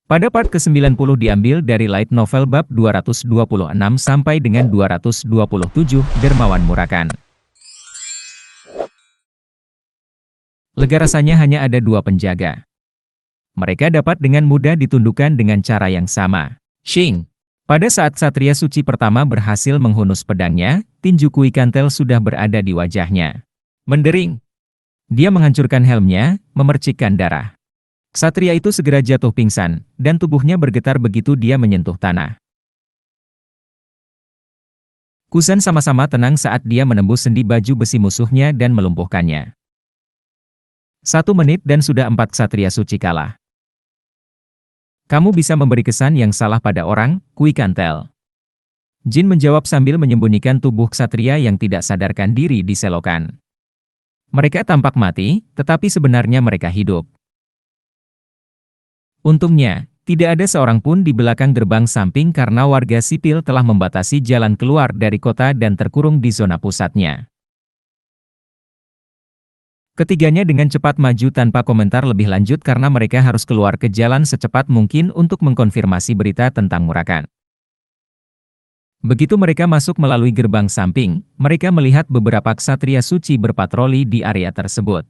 Pada part ke-90 diambil dari light novel bab 226 sampai dengan 227, Dermawan Murakan. Lega rasanya hanya ada dua penjaga. Mereka dapat dengan mudah ditundukkan dengan cara yang sama. Shing. Pada saat Satria Suci pertama berhasil menghunus pedangnya, tinju Kui Kantel sudah berada di wajahnya. Mendering. Dia menghancurkan helmnya, memercikkan darah. Ksatria itu segera jatuh pingsan, dan tubuhnya bergetar begitu dia menyentuh tanah. Kusan sama-sama tenang saat dia menembus sendi baju besi musuhnya dan melumpuhkannya. 1 menit dan sudah 4 ksatria suci kalah. Kamu bisa memberi kesan yang salah pada orang, Kui Kantel. Jin menjawab sambil menyembunyikan tubuh ksatria yang tidak sadarkan diri di selokan. Mereka tampak mati, tetapi sebenarnya mereka hidup. Untungnya, tidak ada seorang pun di belakang gerbang samping karena warga sipil telah membatasi jalan keluar dari kota dan terkurung di zona pusatnya. Ketiganya dengan cepat maju tanpa komentar lebih lanjut karena mereka harus keluar ke jalan secepat mungkin untuk mengkonfirmasi berita tentang Murakan. Begitu mereka masuk melalui gerbang samping, mereka melihat beberapa ksatria suci berpatroli di area tersebut.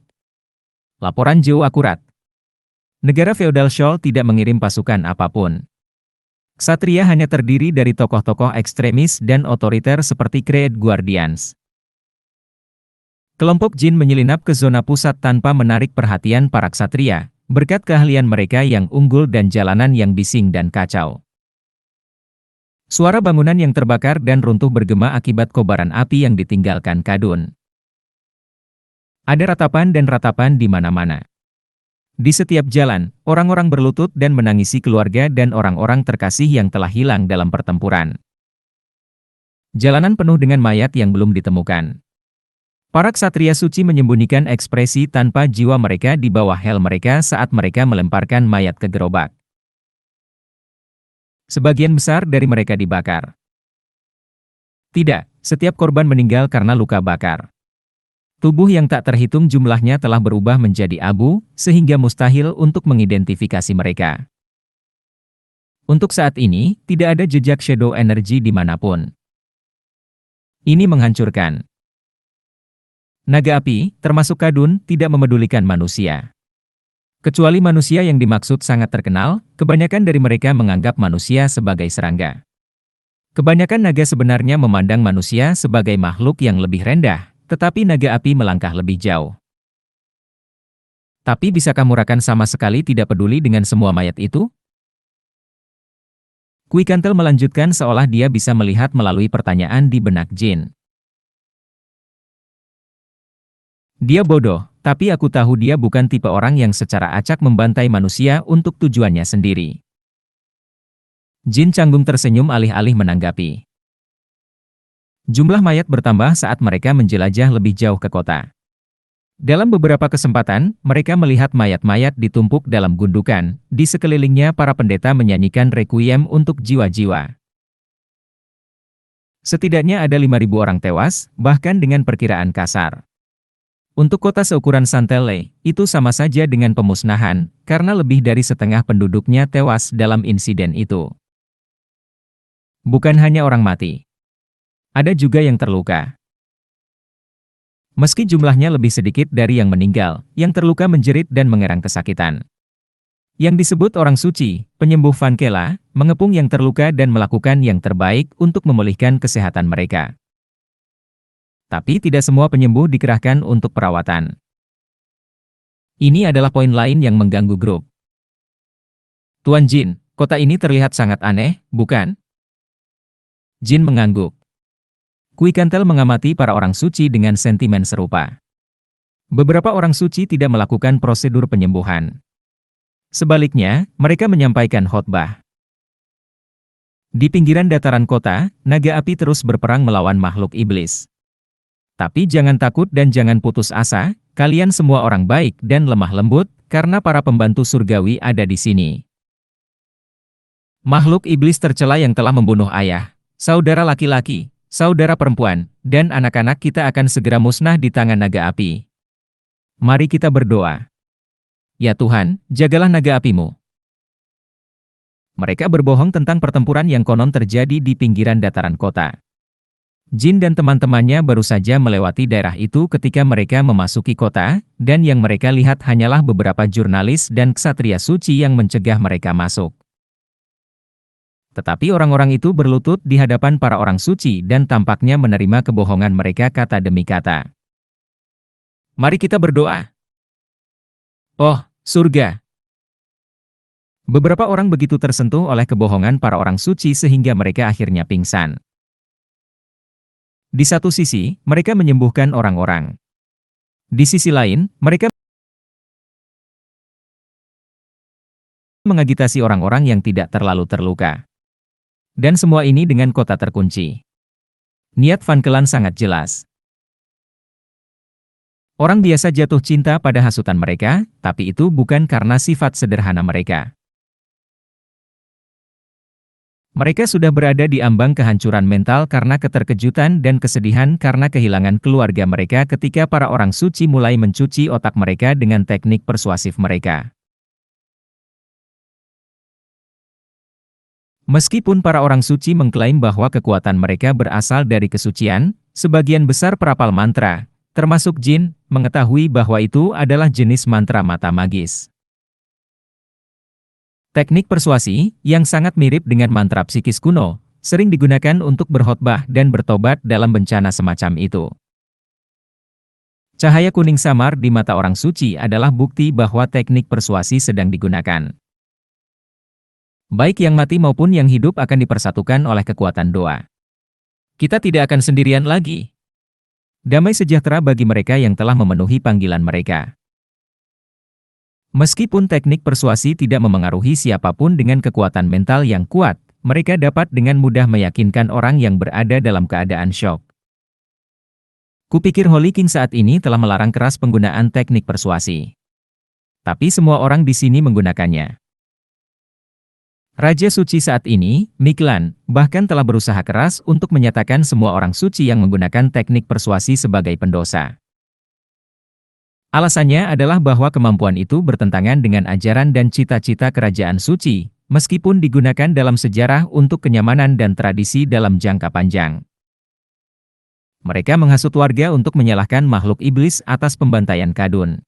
Laporan jauh akurat. Negara feodal Shoal tidak mengirim pasukan apapun. Ksatria hanya terdiri dari tokoh-tokoh ekstremis dan otoriter seperti Creed Guardians. Kelompok Jin menyelinap ke zona pusat tanpa menarik perhatian para ksatria, berkat keahlian mereka yang unggul dan jalanan yang bising dan kacau. Suara bangunan yang terbakar dan runtuh bergema akibat kobaran api yang ditinggalkan Kadun. Ada ratapan dan ratapan di mana-mana. Di setiap jalan, orang-orang berlutut dan menangisi keluarga dan orang-orang terkasih yang telah hilang dalam pertempuran. Jalanan penuh dengan mayat yang belum ditemukan. Para ksatria suci menyembunyikan ekspresi tanpa jiwa mereka di bawah helm mereka saat mereka melemparkan mayat ke gerobak. Sebagian besar dari mereka dibakar. Tidak, setiap korban meninggal karena luka bakar. Tubuh yang tak terhitung jumlahnya telah berubah menjadi abu, sehingga mustahil untuk mengidentifikasi mereka. Untuk saat ini, tidak ada jejak shadow energy dimanapun. Ini menghancurkan. Naga api, termasuk Kadun, tidak memedulikan manusia. Kecuali manusia yang dimaksud sangat terkenal, kebanyakan dari mereka menganggap manusia sebagai serangga. Kebanyakan naga sebenarnya memandang manusia sebagai makhluk yang lebih rendah, tetapi naga api melangkah lebih jauh. Tapi bisakah Murakan sama sekali tidak peduli dengan semua mayat itu? Kui Kantel melanjutkan seolah dia bisa melihat melalui pertanyaan di benak Jin. Dia bodoh, tapi aku tahu dia bukan tipe orang yang secara acak membantai manusia untuk tujuannya sendiri. Jin canggung tersenyum alih-alih menanggapi. Jumlah mayat bertambah saat mereka menjelajah lebih jauh ke kota. Dalam beberapa kesempatan, mereka melihat mayat-mayat ditumpuk dalam gundukan, di sekelilingnya para pendeta menyanyikan requiem untuk jiwa-jiwa. Setidaknya ada 5.000 orang tewas, bahkan dengan perkiraan kasar. Untuk kota seukuran Santelle, itu sama saja dengan pemusnahan, karena lebih dari setengah penduduknya tewas dalam insiden itu. Bukan hanya orang mati. Ada juga yang terluka. Meski jumlahnya lebih sedikit dari yang meninggal, yang terluka menjerit dan mengerang kesakitan. Yang disebut orang suci, penyembuh Van Kela, mengepung yang terluka dan melakukan yang terbaik untuk memulihkan kesehatan mereka. Tapi tidak semua penyembuh dikerahkan untuk perawatan. Ini adalah poin lain yang mengganggu grup. Tuan Jin, kota ini terlihat sangat aneh, bukan? Jin mengangguk. Kui Kantel mengamati para orang suci dengan sentimen serupa. Beberapa orang suci tidak melakukan prosedur penyembuhan. Sebaliknya, mereka menyampaikan khotbah. Di pinggiran dataran kota, naga api terus berperang melawan makhluk iblis. Tapi jangan takut dan jangan putus asa, kalian semua orang baik dan lemah lembut, karena para pembantu surgawi ada di sini. Makhluk iblis tercela yang telah membunuh ayah, saudara laki-laki, saudara perempuan, dan anak-anak kita akan segera musnah di tangan naga api. Mari kita berdoa. Ya Tuhan, jagalah naga apimu. Mereka berbohong tentang pertempuran yang konon terjadi di pinggiran dataran kota. Jin dan teman-temannya baru saja melewati daerah itu ketika mereka memasuki kota, dan yang mereka lihat hanyalah beberapa jurnalis dan ksatria suci yang mencegah mereka masuk. Tetapi orang-orang itu berlutut di hadapan para orang suci dan tampaknya menerima kebohongan mereka kata demi kata. Mari kita berdoa. Oh, surga! Beberapa orang begitu tersentuh oleh kebohongan para orang suci sehingga mereka akhirnya pingsan. Di satu sisi, mereka menyembuhkan orang-orang. Di sisi lain, mereka mengagitasi orang-orang yang tidak terlalu terluka. Dan semua ini dengan kota terkunci. Niat Van Kelan sangat jelas. Orang biasa jatuh cinta pada hasutan mereka, tapi itu bukan karena sifat sederhana mereka. Mereka sudah berada di ambang kehancuran mental karena keterkejutan dan kesedihan karena kehilangan keluarga mereka ketika para orang suci mulai mencuci otak mereka dengan teknik persuasif mereka. Meskipun para orang suci mengklaim bahwa kekuatan mereka berasal dari kesucian, sebagian besar perapal mantra, termasuk jin, mengetahui bahwa itu adalah jenis mantra mata magis. Teknik persuasi, yang sangat mirip dengan mantra psikis kuno, sering digunakan untuk berkhotbah dan bertobat dalam bencana semacam itu. Cahaya kuning samar di mata orang suci adalah bukti bahwa teknik persuasi sedang digunakan. Baik yang mati maupun yang hidup akan dipersatukan oleh kekuatan doa. Kita tidak akan sendirian lagi. Damai sejahtera bagi mereka yang telah memenuhi panggilan mereka. Meskipun teknik persuasi tidak memengaruhi siapapun dengan kekuatan mental yang kuat, mereka dapat dengan mudah meyakinkan orang yang berada dalam keadaan syok. Kupikir Holy King saat ini telah melarang keras penggunaan teknik persuasi. Tapi semua orang di sini menggunakannya. Raja Suci saat ini, Miklan, bahkan telah berusaha keras untuk menyatakan semua orang suci yang menggunakan teknik persuasi sebagai pendosa. Alasannya adalah bahwa kemampuan itu bertentangan dengan ajaran dan cita-cita kerajaan suci, meskipun digunakan dalam sejarah untuk kenyamanan dan tradisi dalam jangka panjang. Mereka menghasut warga untuk menyalahkan makhluk iblis atas pembantaian Kadun.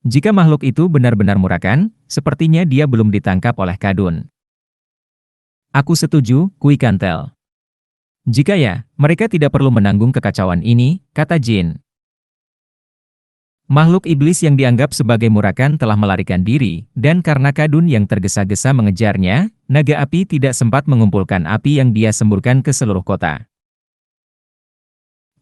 Jika makhluk itu benar-benar Murakan, sepertinya dia belum ditangkap oleh Kadun. Aku setuju, Kui Kantel. Jika ya, mereka tidak perlu menanggung kekacauan ini, kata Jin. Makhluk iblis yang dianggap sebagai Murakan telah melarikan diri, dan karena Kadun yang tergesa-gesa mengejarnya, naga api tidak sempat mengumpulkan api yang dia semburkan ke seluruh kota.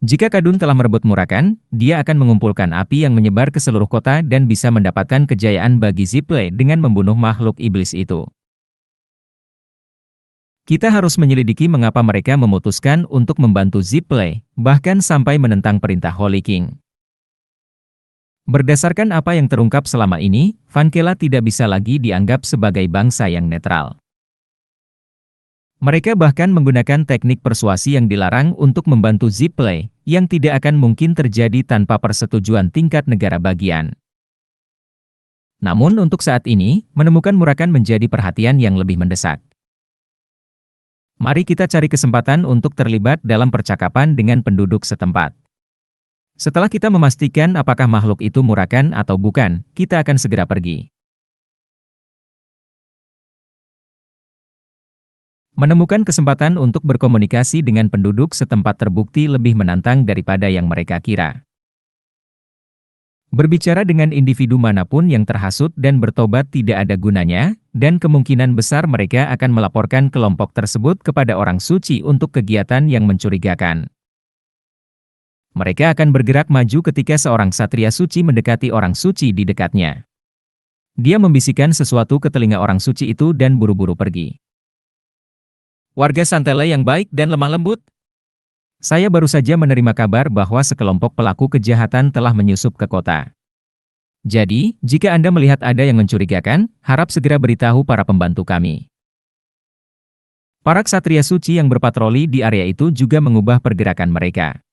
Jika Kadun telah merebut Murakan, dia akan mengumpulkan api yang menyebar ke seluruh kota dan bisa mendapatkan kejayaan bagi Ziple dengan membunuh makhluk iblis itu. Kita harus menyelidiki mengapa mereka memutuskan untuk membantu Ziple, bahkan sampai menentang perintah Holy King. Berdasarkan apa yang terungkap selama ini, Van Kela tidak bisa lagi dianggap sebagai bangsa yang netral. Mereka bahkan menggunakan teknik persuasi yang dilarang untuk membantu Ziple, yang tidak akan mungkin terjadi tanpa persetujuan tingkat negara bagian. Namun untuk saat ini, menemukan Murakan menjadi perhatian yang lebih mendesak. Mari kita cari kesempatan untuk terlibat dalam percakapan dengan penduduk setempat. Setelah kita memastikan apakah makhluk itu Murakan atau bukan, kita akan segera pergi. Menemukan kesempatan untuk berkomunikasi dengan penduduk setempat terbukti lebih menantang daripada yang mereka kira. Berbicara dengan individu manapun yang terhasut dan bertobat tidak ada gunanya, dan kemungkinan besar mereka akan melaporkan kelompok tersebut kepada orang suci untuk kegiatan yang mencurigakan. Mereka akan bergerak maju ketika seorang satria suci mendekati orang suci di dekatnya. Dia membisikkan sesuatu ke telinga orang suci itu dan buru-buru pergi. Warga Santele yang baik dan lemah lembut. Saya baru saja menerima kabar bahwa sekelompok pelaku kejahatan telah menyusup ke kota. Jadi, jika Anda melihat ada yang mencurigakan, harap segera beritahu para pembantu kami. Para ksatria suci yang berpatroli di area itu juga mengubah pergerakan mereka.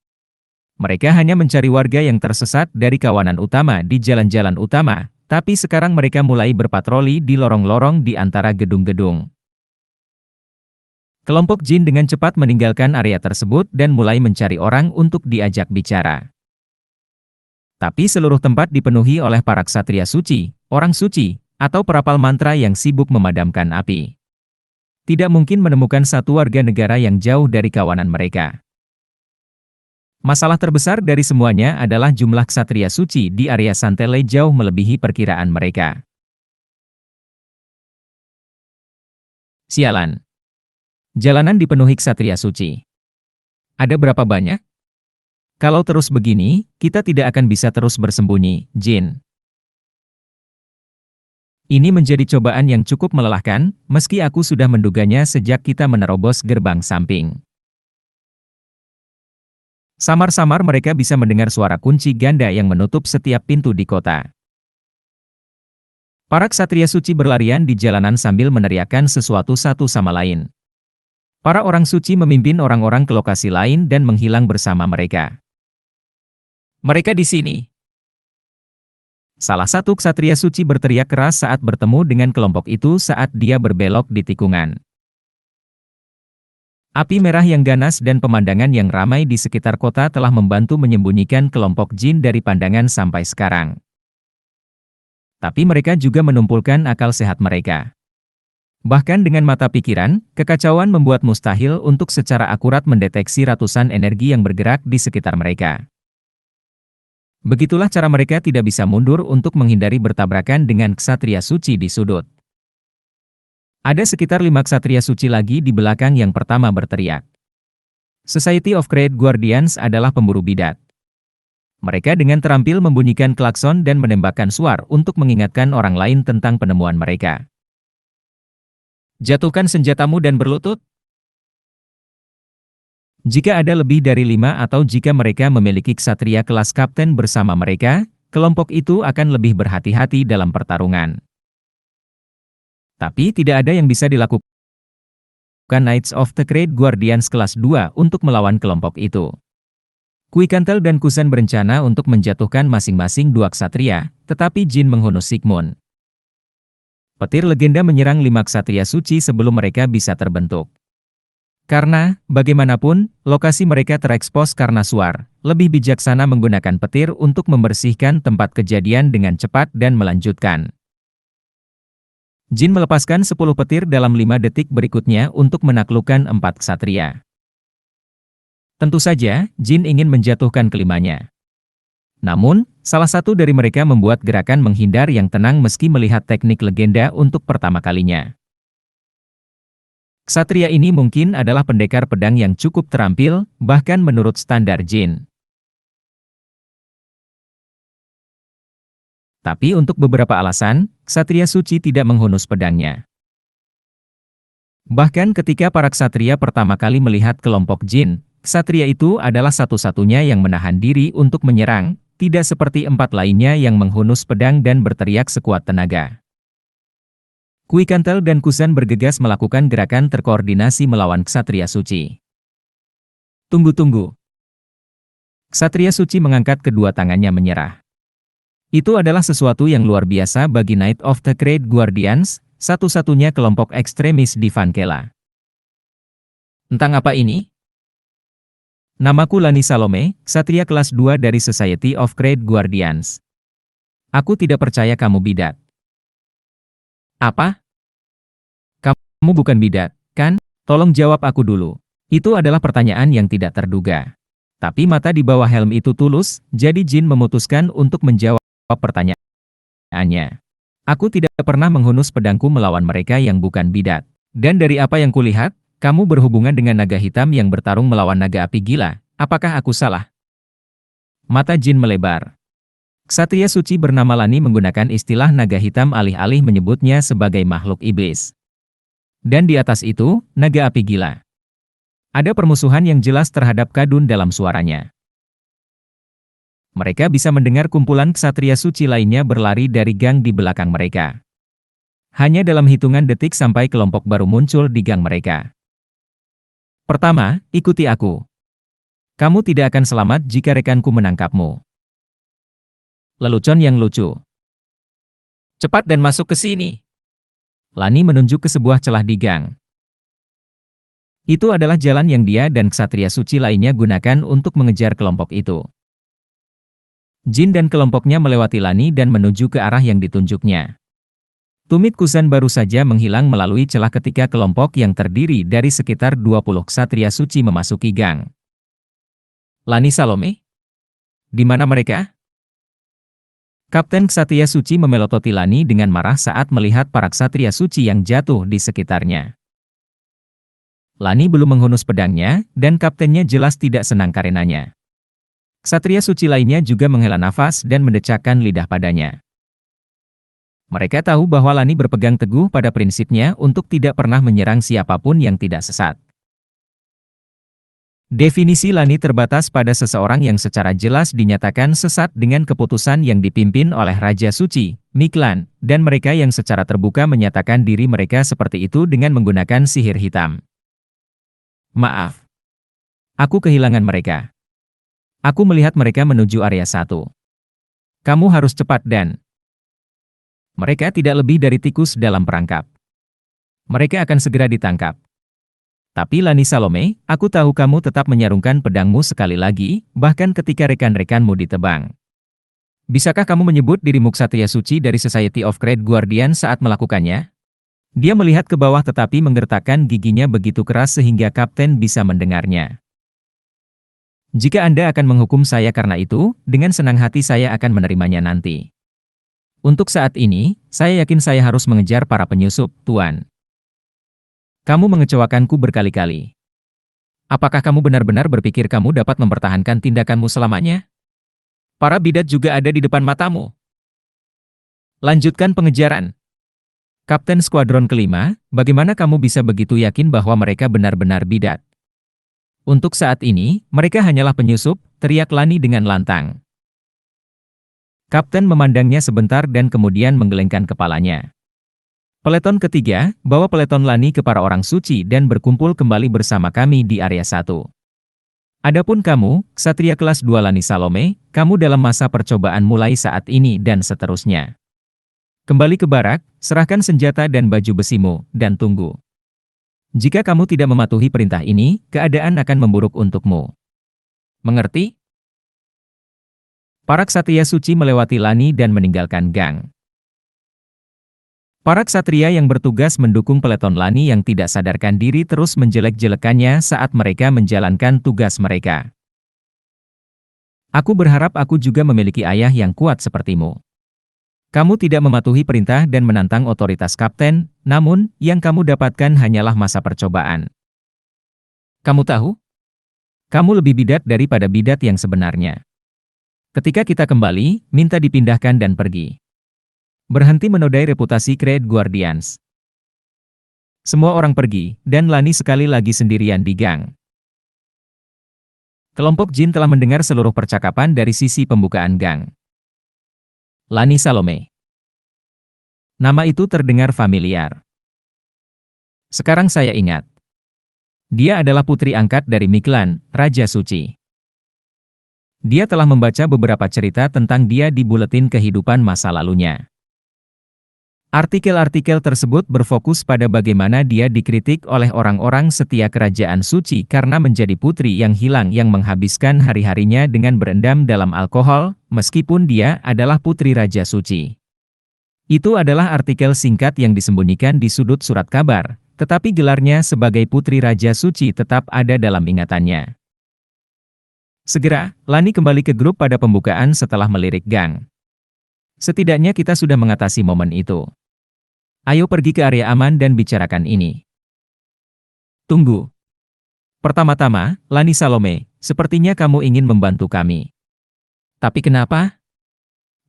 Mereka hanya mencari warga yang tersesat dari kawanan utama di jalan-jalan utama, tapi sekarang mereka mulai berpatroli di lorong-lorong di antara gedung-gedung. Kelompok jin dengan cepat meninggalkan area tersebut dan mulai mencari orang untuk diajak bicara. Tapi seluruh tempat dipenuhi oleh para ksatria suci, orang suci, atau perapal mantra yang sibuk memadamkan api. Tidak mungkin menemukan satu warga negara yang jauh dari kawanan mereka. Masalah terbesar dari semuanya adalah jumlah ksatria suci di area Santele jauh melebihi perkiraan mereka. Sialan. Jalanan dipenuhi ksatria suci. Ada berapa banyak? Kalau terus begini, kita tidak akan bisa terus bersembunyi, Jin. Ini menjadi cobaan yang cukup melelahkan, meski aku sudah menduganya sejak kita menerobos gerbang samping. Samar-samar mereka bisa mendengar suara kunci ganda yang menutup setiap pintu di kota. Para ksatria suci berlarian di jalanan sambil meneriakkan sesuatu satu sama lain. Para orang suci memimpin orang-orang ke lokasi lain dan menghilang bersama mereka. Mereka di sini. Salah satu ksatria suci berteriak keras saat bertemu dengan kelompok itu saat dia berbelok di tikungan. Api merah yang ganas dan pemandangan yang ramai di sekitar kota telah membantu menyembunyikan kelompok jin dari pandangan sampai sekarang. Tapi mereka juga menumpulkan akal sehat mereka. Bahkan dengan mata pikiran, kekacauan membuat mustahil untuk secara akurat mendeteksi ratusan energi yang bergerak di sekitar mereka. Begitulah cara mereka tidak bisa mundur untuk menghindari bertabrakan dengan ksatria suci di sudut. Ada sekitar 5 ksatria suci lagi di belakang yang pertama berteriak. Society of Great Guardians adalah pemburu bidat. Mereka dengan terampil membunyikan klakson dan menembakkan suar untuk mengingatkan orang lain tentang penemuan mereka. Jatuhkan senjatamu dan berlutut. Jika ada lebih dari 5 atau jika mereka memiliki ksatria kelas kapten bersama mereka, kelompok itu akan lebih berhati-hati dalam pertarungan. Tapi tidak ada yang bisa dilakukan Knights of the Great Guardians kelas 2 untuk melawan kelompok itu. Kuikantel dan Kusan berencana untuk menjatuhkan masing-masing 2 ksatria, tetapi Jin menghunus Sigmund. Petir legenda menyerang 5 ksatria suci sebelum mereka bisa terbentuk. Karena, bagaimanapun, lokasi mereka terekspos karena suar, lebih bijaksana menggunakan petir untuk membersihkan tempat kejadian dengan cepat dan melanjutkan. Jin melepaskan 10 petir dalam 5 detik berikutnya untuk menaklukkan 4 ksatria. Tentu saja, Jin ingin menjatuhkan kelimanya. Namun, salah satu dari mereka membuat gerakan menghindar yang tenang meski melihat teknik legenda untuk pertama kalinya. Ksatria ini mungkin adalah pendekar pedang yang cukup terampil, bahkan menurut standar Jin. Tapi untuk beberapa alasan, ksatria suci tidak menghunus pedangnya. Bahkan ketika para ksatria pertama kali melihat kelompok Jin, ksatria itu adalah satu-satunya yang menahan diri untuk menyerang, tidak seperti 4 lainnya yang menghunus pedang dan berteriak sekuat tenaga. Kuikantel dan Kusan bergegas melakukan gerakan terkoordinasi melawan ksatria suci. Tunggu-tunggu. Ksatria suci mengangkat kedua tangannya menyerah. Itu adalah sesuatu yang luar biasa bagi Knight of the Great Guardians, satu-satunya kelompok ekstremis di Vankela. Tentang apa ini? Namaku Lani Salome, ksatria kelas 2 dari Society of Great Guardians. Aku tidak percaya kamu bidat. Apa? Kamu bukan bidat, kan? Tolong jawab aku dulu. Itu adalah pertanyaan yang tidak terduga. Tapi mata di bawah helm itu tulus, jadi Jin memutuskan untuk menjawab pertanyaannya. Aku tidak pernah menghunus pedangku melawan mereka yang bukan bidat. Dan dari apa yang kulihat, kamu berhubungan dengan naga hitam yang bertarung melawan naga api gila. Apakah aku salah? Mata Jin melebar. Ksatria suci bernama Lani menggunakan istilah naga hitam alih-alih menyebutnya sebagai makhluk iblis. Dan di atas itu, naga api gila. Ada permusuhan yang jelas terhadap Kadun dalam suaranya. Mereka bisa mendengar kumpulan ksatria suci lainnya berlari dari gang di belakang mereka. Hanya dalam hitungan detik sampai kelompok baru muncul di gang mereka. Pertama, ikuti aku. Kamu tidak akan selamat jika rekanku menangkapmu. Lelucon yang lucu. Cepat dan masuk ke sini. Lani menunjuk ke sebuah celah di gang. Itu adalah jalan yang dia dan ksatria suci lainnya gunakan untuk mengejar kelompok itu. Jin dan kelompoknya melewati Lani dan menuju ke arah yang ditunjuknya. Tumit Kusan baru saja menghilang melalui celah ketika kelompok yang terdiri dari sekitar 20 ksatria suci memasuki gang. Lani Salome? Di mana mereka? Kapten Ksatria Suci memelototi Lani dengan marah saat melihat para ksatria suci yang jatuh di sekitarnya. Lani belum menghunus pedangnya, dan kaptennya jelas tidak senang karenanya. Ksatria suci lainnya juga menghela nafas dan mendecakkan lidah padanya. Mereka tahu bahwa Lani berpegang teguh pada prinsipnya untuk tidak pernah menyerang siapapun yang tidak sesat. Definisi Lani terbatas pada seseorang yang secara jelas dinyatakan sesat dengan keputusan yang dipimpin oleh Raja Suci, Miklan, dan mereka yang secara terbuka menyatakan diri mereka seperti itu dengan menggunakan sihir hitam. Maaf. Aku kehilangan mereka. Aku melihat mereka menuju area 1. Kamu harus cepat dan... Mereka tidak lebih dari tikus dalam perangkap. Mereka akan segera ditangkap. Tapi Lani Salome, aku tahu kamu tetap menyarungkan pedangmu sekali lagi, bahkan ketika rekan-rekanmu ditebang. Bisakah kamu menyebut dirimu ksatria suci dari Society of Great Guardian saat melakukannya? Dia melihat ke bawah tetapi menggertakkan giginya begitu keras sehingga kapten bisa mendengarnya. Jika Anda akan menghukum saya karena itu, dengan senang hati saya akan menerimanya nanti. Untuk saat ini, saya yakin saya harus mengejar para penyusup, Tuan. Kamu mengecewakanku berkali-kali. Apakah kamu benar-benar berpikir kamu dapat mempertahankan tindakanmu selamanya? Para bidat juga ada di depan matamu. Lanjutkan pengejaran. Kapten Skuadron kelima, bagaimana kamu bisa begitu yakin bahwa mereka benar-benar bidat? Untuk saat ini, mereka hanyalah penyusup, teriak Lani dengan lantang. Kapten memandangnya sebentar dan kemudian menggelengkan kepalanya. Peleton ketiga, bawa peleton Lani ke para orang suci dan berkumpul kembali bersama kami di area 1. Adapun kamu, ksatria kelas 2 Lani Salome, kamu dalam masa percobaan mulai saat ini dan seterusnya. Kembali ke barak, serahkan senjata dan baju besimu, dan tunggu. Jika kamu tidak mematuhi perintah ini, keadaan akan memburuk untukmu. Mengerti? Para ksatria suci melewati Lani dan meninggalkan gang. Para ksatria yang bertugas mendukung peleton Lani yang tidak sadarkan diri terus menjelek-jelekannya saat mereka menjalankan tugas mereka. Aku berharap aku juga memiliki ayah yang kuat sepertimu. Kamu tidak mematuhi perintah dan menantang otoritas kapten, namun, yang kamu dapatkan hanyalah masa percobaan. Kamu tahu? Kamu lebih bidat daripada bidat yang sebenarnya. Ketika kita kembali, minta dipindahkan dan pergi. Berhenti menodai reputasi Great Guardians. Semua orang pergi, dan Lani sekali lagi sendirian di gang. Kelompok Jin telah mendengar seluruh percakapan dari sisi pembukaan gang. Lani Salome. Nama itu terdengar familiar. Sekarang saya ingat. Dia adalah putri angkat dari Miklan, Raja Suci. Dia telah membaca beberapa cerita tentang dia di buletin kehidupan masa lalunya. Artikel-artikel tersebut berfokus pada bagaimana dia dikritik oleh orang-orang setia kerajaan suci karena menjadi putri yang hilang yang menghabiskan hari-harinya dengan berendam dalam alkohol, meskipun dia adalah putri Raja Suci. Itu adalah artikel singkat yang disembunyikan di sudut surat kabar, tetapi gelarnya sebagai putri Raja Suci tetap ada dalam ingatannya. Segera, Lani kembali ke grup pada pembukaan setelah melirik gang. Setidaknya kita sudah mengatasi momen itu. Ayo pergi ke area aman dan bicarakan ini. Tunggu. Pertama-tama, Lani Salome, sepertinya kamu ingin membantu kami. Tapi kenapa?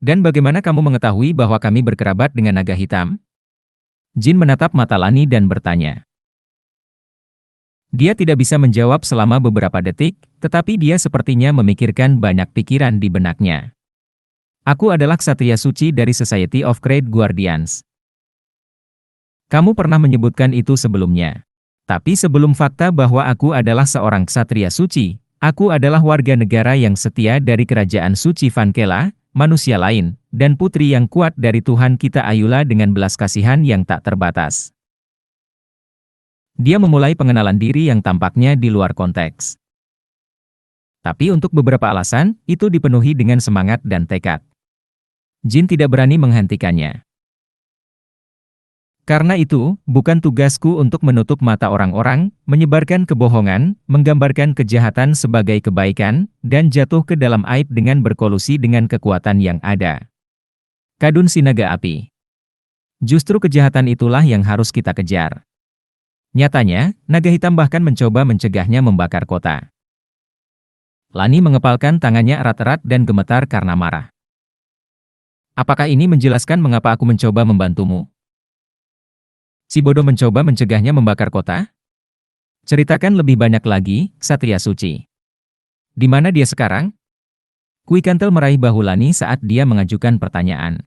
Dan bagaimana kamu mengetahui bahwa kami berkerabat dengan naga hitam? Jin menatap mata Lani dan bertanya. Dia tidak bisa menjawab selama beberapa detik, tetapi dia sepertinya memikirkan banyak pikiran di benaknya. Aku adalah ksatria suci dari Society of Great Guardians. Kamu pernah menyebutkan itu sebelumnya. Tapi sebelum fakta bahwa aku adalah seorang ksatria suci, aku adalah warga negara yang setia dari kerajaan suci Vankela, manusia lain, dan putri yang kuat dari Tuhan kita Ayula dengan belas kasihan yang tak terbatas. Dia memulai pengenalan diri yang tampaknya di luar konteks. Tapi untuk beberapa alasan, itu dipenuhi dengan semangat dan tekad. Jin tidak berani menghentikannya. Karena itu, bukan tugasku untuk menutup mata orang-orang, menyebarkan kebohongan, menggambarkan kejahatan sebagai kebaikan, dan jatuh ke dalam aib dengan berkolusi dengan kekuatan yang ada. Kadun si naga api. Justru kejahatan itulah yang harus kita kejar. Nyatanya, naga hitam bahkan mencoba mencegahnya membakar kota. Lani mengepalkan tangannya erat-erat dan gemetar karena marah. Apakah ini menjelaskan mengapa aku mencoba membantumu? Si bodoh mencoba mencegahnya membakar kota? Ceritakan lebih banyak lagi, Satria Suci. Di mana dia sekarang? Kui Kantel meraih bahu Lani saat dia mengajukan pertanyaan.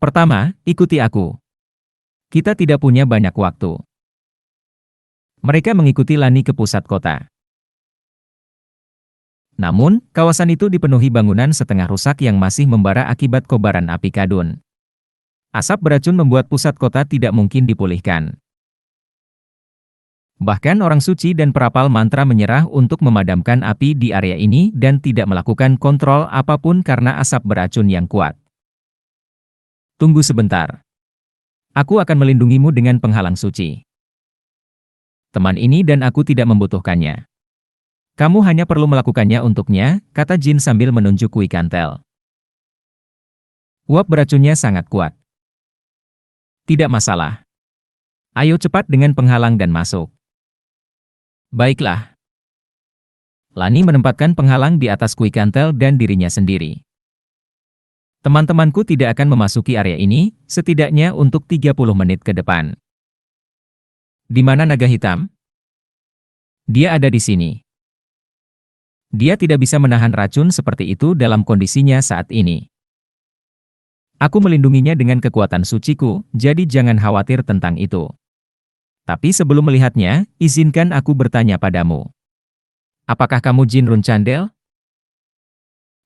Pertama, ikuti aku. Kita tidak punya banyak waktu. Mereka mengikuti Lani ke pusat kota. Namun, kawasan itu dipenuhi bangunan setengah rusak yang masih membara akibat kobaran api kadun. Asap beracun membuat pusat kota tidak mungkin dipulihkan. Bahkan orang suci dan perapal mantra menyerah untuk memadamkan api di area ini dan tidak melakukan kontrol apapun karena asap beracun yang kuat. Tunggu sebentar. Aku akan melindungimu dengan penghalang suci. Teman ini dan aku tidak membutuhkannya. Kamu hanya perlu melakukannya untuknya, kata Jin sambil menunjuk Kui Kantel. Uap beracunnya sangat kuat. Tidak masalah. Ayo cepat dengan penghalang dan masuk. Baiklah. Lani menempatkan penghalang di atas Kui Kantel dan dirinya sendiri. Teman-temanku tidak akan memasuki area ini, setidaknya untuk 30 menit ke depan. Di mana naga hitam? Dia ada di sini. Dia tidak bisa menahan racun seperti itu dalam kondisinya saat ini. Aku melindunginya dengan kekuatan suciku, jadi jangan khawatir tentang itu. Tapi sebelum melihatnya, izinkan aku bertanya padamu. Apakah kamu Jin Runcandel?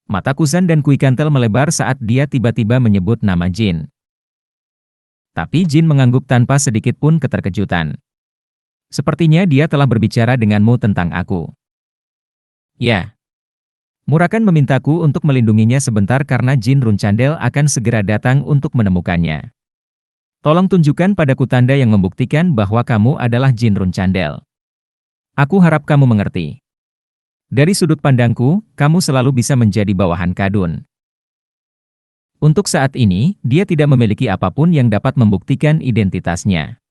Mata Kusan dan Kui Kantel melebar saat dia tiba-tiba menyebut nama Jin. Tapi Jin mengangguk tanpa sedikit pun keterkejutan. Sepertinya dia telah berbicara denganmu tentang aku. Ya. Murakan memintaku untuk melindunginya sebentar karena Jin Runcandel akan segera datang untuk menemukannya. Tolong tunjukkan padaku tanda yang membuktikan bahwa kamu adalah Jin Runcandel. Aku harap kamu mengerti. Dari sudut pandangku, kamu selalu bisa menjadi bawahan kadun. Untuk saat ini, dia tidak memiliki apapun yang dapat membuktikan identitasnya.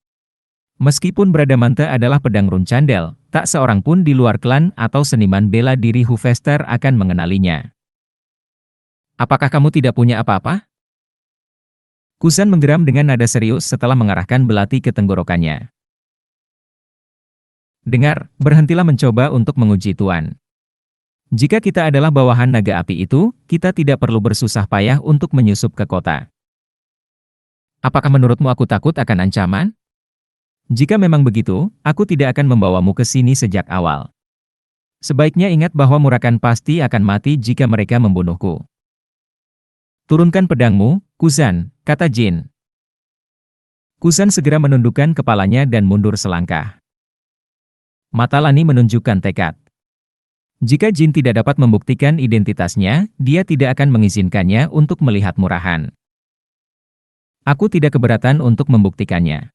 Meskipun Bradamante adalah pedang Runcandel, tak seorang pun di luar klan atau seniman bela diri Hufester akan mengenalinya. Apakah kamu tidak punya apa-apa? Kusan menggeram dengan nada serius setelah mengarahkan belati ke tenggorokannya. Dengar, berhentilah mencoba untuk menguji Tuan. Jika kita adalah bawahan naga api itu, kita tidak perlu bersusah payah untuk menyusup ke kota. Apakah menurutmu aku takut akan ancaman? Jika memang begitu, aku tidak akan membawamu ke sini sejak awal. Sebaiknya ingat bahwa Murakan pasti akan mati jika mereka membunuhku. Turunkan pedangmu, Kusan, kata Jin. Kusan segera menundukkan kepalanya dan mundur selangkah. Mata Lani menunjukkan tekad. Jika Jin tidak dapat membuktikan identitasnya, dia tidak akan mengizinkannya untuk melihat murahan. Aku tidak keberatan untuk membuktikannya.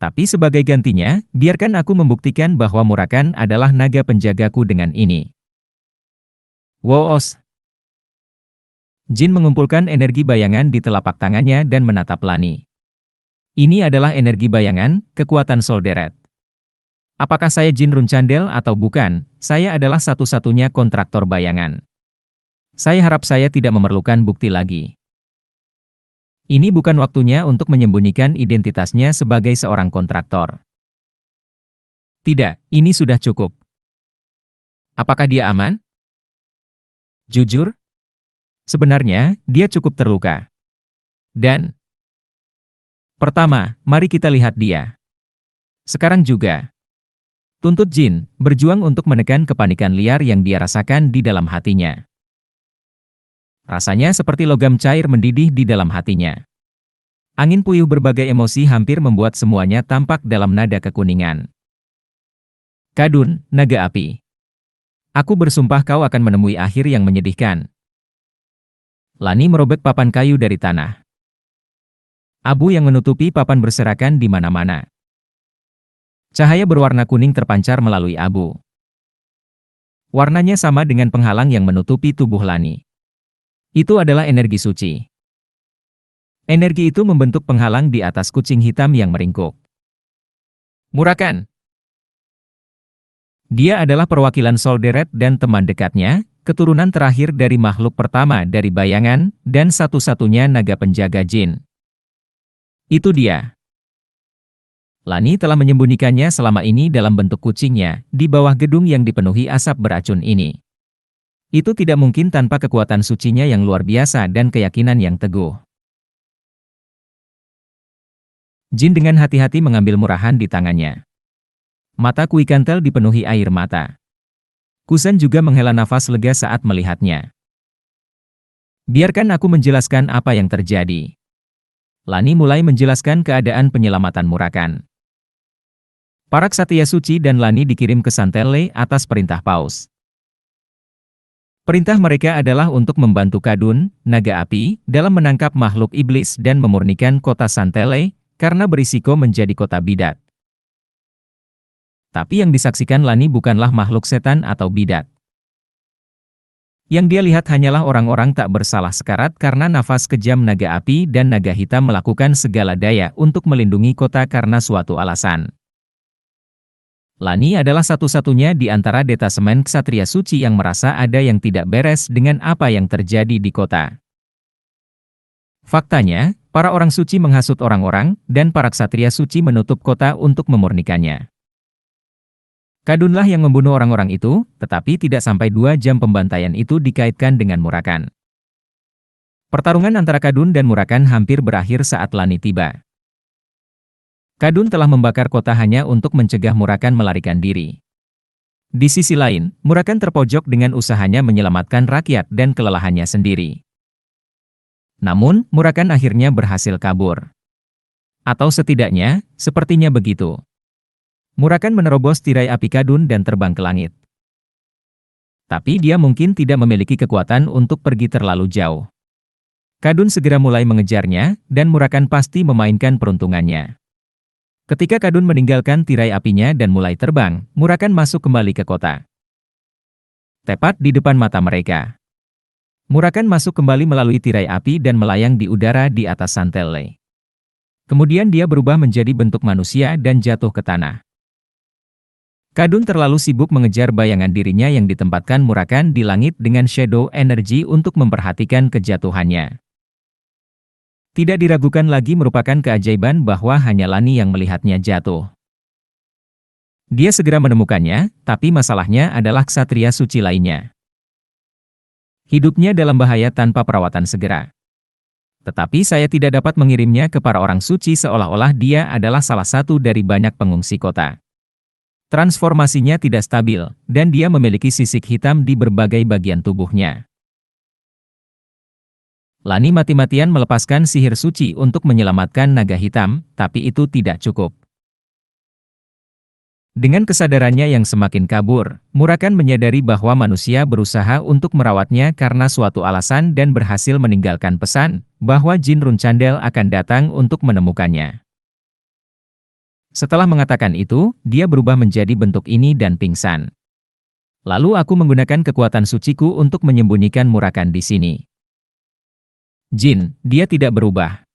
Tapi sebagai gantinya, biarkan aku membuktikan bahwa Murakan adalah naga penjagaku dengan ini. Woos! Jin mengumpulkan energi bayangan di telapak tangannya dan menatap Lani. Ini adalah energi bayangan, kekuatan Solderet. Apakah saya Jin Runcandel atau bukan, saya adalah satu-satunya kontraktor bayangan. Saya harap saya tidak memerlukan bukti lagi. Ini bukan waktunya untuk menyembunyikan identitasnya sebagai seorang kontraktor. Tidak, ini sudah cukup. Apakah dia aman? Jujur? Sebenarnya, dia cukup terluka. Dan pertama, mari kita lihat dia. Sekarang juga. Tuntut Jin, berjuang untuk menekan kepanikan liar yang dia rasakan di dalam hatinya. Rasanya seperti logam cair mendidih di dalam hatinya. Angin puyuh berbagai emosi hampir membuat semuanya tampak dalam nada kekuningan. Kadun, naga api. Aku bersumpah kau akan menemui akhir yang menyedihkan. Lani merobek papan kayu dari tanah. Abu yang menutupi papan berserakan di mana-mana. Cahaya berwarna kuning terpancar melalui abu. Warnanya sama dengan penghalang yang menutupi tubuh Lani. Itu adalah energi suci. Energi itu membentuk penghalang di atas kucing hitam yang meringkuk. Murakan. Dia adalah perwakilan Solderet dan teman dekatnya, keturunan terakhir dari makhluk pertama dari bayangan, dan satu-satunya naga penjaga jin. Itu dia. Lani telah menyembunyikannya selama ini dalam bentuk kucingnya, di bawah gedung yang dipenuhi asap beracun ini. Itu tidak mungkin tanpa kekuatan sucinya yang luar biasa dan keyakinan yang teguh. Jin dengan hati-hati mengambil murahan di tangannya. Mata Kui Kantel dipenuhi air mata. Kusan juga menghela nafas lega saat melihatnya. Biarkan aku menjelaskan apa yang terjadi. Lani mulai menjelaskan keadaan penyelamatan Murakan. Para ksatria suci dan Lani dikirim ke Santelle atas perintah Paus. Perintah mereka adalah untuk membantu Kadun, naga api, dalam menangkap makhluk iblis dan memurnikan kota Santelle, karena berisiko menjadi kota bidat. Tapi yang disaksikan Lani bukanlah makhluk setan atau bidat. Yang dia lihat hanyalah orang-orang tak bersalah sekarat karena nafas kejam naga api dan naga hitam melakukan segala daya untuk melindungi kota karena suatu alasan. Lani adalah satu-satunya di antara detasemen ksatria suci yang merasa ada yang tidak beres dengan apa yang terjadi di kota. Faktanya, para orang suci menghasut orang-orang, dan para ksatria suci menutup kota untuk memurnikannya. Kadunlah yang membunuh orang-orang itu, tetapi tidak sampai 2 jam pembantaian itu dikaitkan dengan Murakan. Pertarungan antara Kadun dan Murakan hampir berakhir saat Lani tiba. Kadun telah membakar kota hanya untuk mencegah Murakan melarikan diri. Di sisi lain, Murakan terpojok dengan usahanya menyelamatkan rakyat dan kelelahannya sendiri. Namun, Murakan akhirnya berhasil kabur. Atau setidaknya, sepertinya begitu. Murakan menerobos tirai api Kadun dan terbang ke langit. Tapi dia mungkin tidak memiliki kekuatan untuk pergi terlalu jauh. Kadun segera mulai mengejarnya, dan Murakan pasti memainkan peruntungannya. Ketika Kadun meninggalkan tirai apinya dan mulai terbang, Murakan masuk kembali ke kota. Tepat di depan mata mereka. Murakan masuk kembali melalui tirai api dan melayang di udara di atas Santelle. Kemudian dia berubah menjadi bentuk manusia dan jatuh ke tanah. Kadun terlalu sibuk mengejar bayangan dirinya yang ditempatkan Murakan di langit dengan shadow energy untuk memperhatikan kejatuhannya. Tidak diragukan lagi merupakan keajaiban bahwa hanya Lani yang melihatnya jatuh. Dia segera menemukannya, tapi masalahnya adalah ksatria suci lainnya. Hidupnya dalam bahaya tanpa perawatan segera. Tetapi saya tidak dapat mengirimnya ke para orang suci seolah-olah dia adalah salah satu dari banyak pengungsi kota. Transformasinya tidak stabil, dan dia memiliki sisik hitam di berbagai bagian tubuhnya. Lani mati-matian melepaskan sihir suci untuk menyelamatkan naga hitam, tapi itu tidak cukup. Dengan kesadarannya yang semakin kabur, Murakan menyadari bahwa manusia berusaha untuk merawatnya karena suatu alasan dan berhasil meninggalkan pesan, bahwa Jin Runcandel akan datang untuk menemukannya. Setelah mengatakan itu, dia berubah menjadi bentuk ini dan pingsan. Lalu aku menggunakan kekuatan suciku untuk menyembunyikan Murakan di sini. Jin, dia tidak berubah.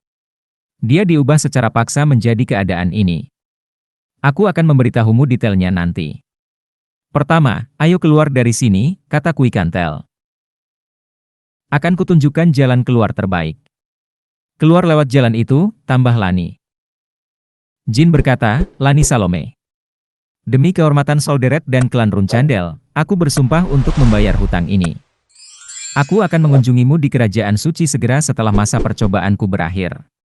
Dia diubah secara paksa menjadi keadaan ini. Aku akan memberitahumu detailnya nanti. Pertama, ayo keluar dari sini, kata Kui Kantel. Akan kutunjukkan jalan keluar terbaik. Keluar lewat jalan itu, tambah Lani. Jin berkata, Lani Salome. Demi kehormatan Solderet dan klan Runcandel, aku bersumpah untuk membayar hutang ini. Aku akan mengunjungimu di kerajaan suci segera setelah masa percobaanku berakhir.